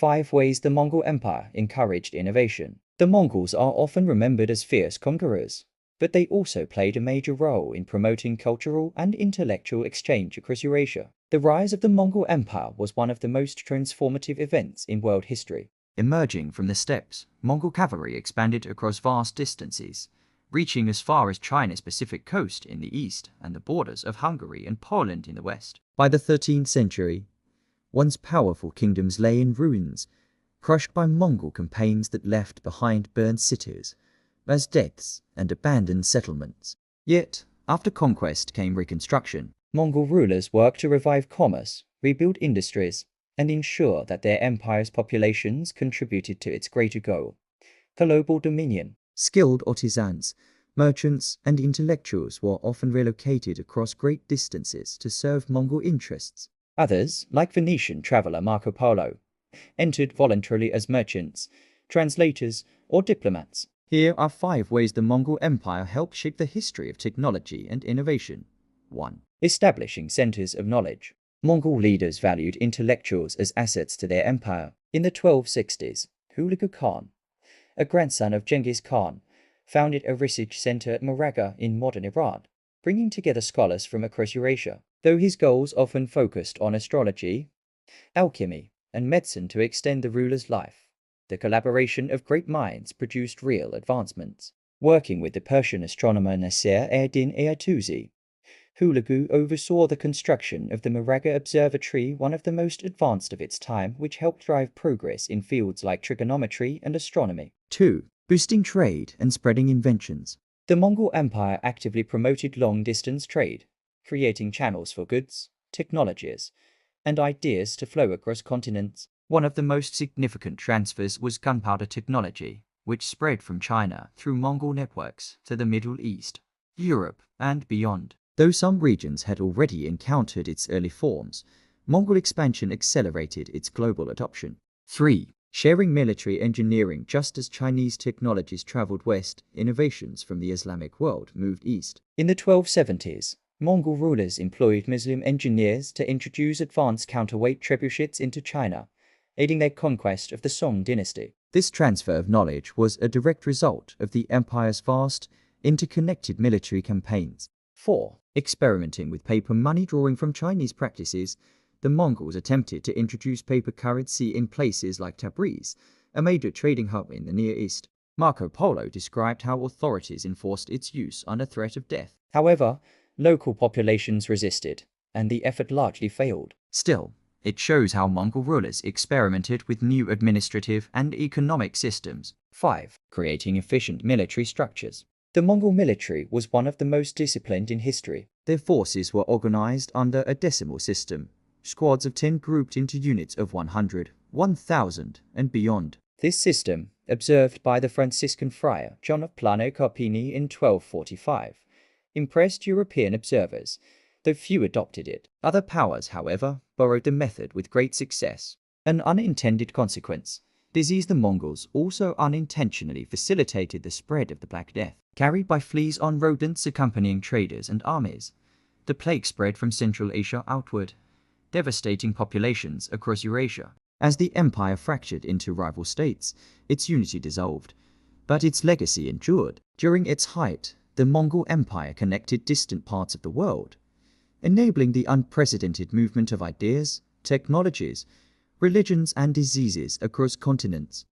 5 ways the Mongol Empire encouraged innovation. The Mongols are often remembered as fierce conquerors, but they also played a major role in promoting cultural and intellectual exchange across Eurasia. The rise of the Mongol Empire was one of the most transformative events in world history. Emerging from the steppes, Mongol cavalry expanded across vast distances, reaching as far as China's Pacific coast in the east and the borders of Hungary and Poland in the west. By the 13th century, once powerful kingdoms lay in ruins, crushed by Mongol campaigns that left behind burned cities, mass deaths, and abandoned settlements. Yet, after conquest came reconstruction. Mongol rulers worked to revive commerce, rebuild industries, and ensure that their empire's populations contributed to its greater goal, global dominion. Skilled artisans, merchants, and intellectuals were often relocated across great distances to serve Mongol interests. Others, like Venetian traveler Marco Polo, entered voluntarily as merchants, translators, or diplomats. Here are 5 ways the Mongol Empire helped shape the history of technology and innovation. 1. Establishing centers of knowledge. Mongol leaders valued intellectuals as assets to their empire. In the 1260s, Hulagu Khan, a grandson of Genghis Khan, founded a research center at Moraga in modern Iran, bringing together scholars from across Eurasia. Though his goals often focused on astrology, alchemy, and medicine to extend the ruler's life, the collaboration of great minds produced real advancements. Working with the Persian astronomer Nasir ad-Din Ayatuzi, Hulagu oversaw the construction of the Moraga Observatory, one of the most advanced of its time, which helped drive progress in fields like trigonometry and astronomy. 2. Boosting trade and spreading inventions. The Mongol Empire actively promoted long-distance trade, creating channels for goods, technologies, and ideas to flow across continents. One of the most significant transfers was gunpowder technology, which spread from China through Mongol networks to the Middle East, Europe, and beyond. Though some regions had already encountered its early forms, Mongol expansion accelerated its global adoption. 3. Sharing military engineering. Just as Chinese technologies traveled west, innovations from the Islamic world moved east. In the 1270s, Mongol rulers employed Muslim engineers to introduce advanced counterweight trebuchets into China, aiding their conquest of the Song dynasty. This transfer of knowledge was a direct result of the empire's vast, interconnected military campaigns. 4. Experimenting with paper money. Drawing from Chinese practices, the Mongols attempted to introduce paper currency in places like Tabriz, a major trading hub in the Near East. Marco Polo described how authorities enforced its use under threat of death. However, local populations resisted, and the effort largely failed. Still, it shows how Mongol rulers experimented with new administrative and economic systems. 5. Creating efficient military structures. The Mongol military was one of the most disciplined in history. Their forces were organized under a decimal system, squads of 10 grouped into units of 100, 1,000, and beyond. This system, observed by the Franciscan friar John of Plano Carpini in 1245, impressed European observers, though few adopted it. Other powers, however, borrowed the method with great success. An unintended consequence. Disease. The Mongols also unintentionally facilitated the spread of the Black Death, carried by fleas on rodents accompanying traders and armies. The plague spread from Central Asia outward, devastating populations across Eurasia. As the empire fractured into rival states, its unity dissolved, but its legacy endured. During its height, the Mongol Empire connected distant parts of the world, enabling the unprecedented movement of ideas, technologies, religions, and diseases across continents.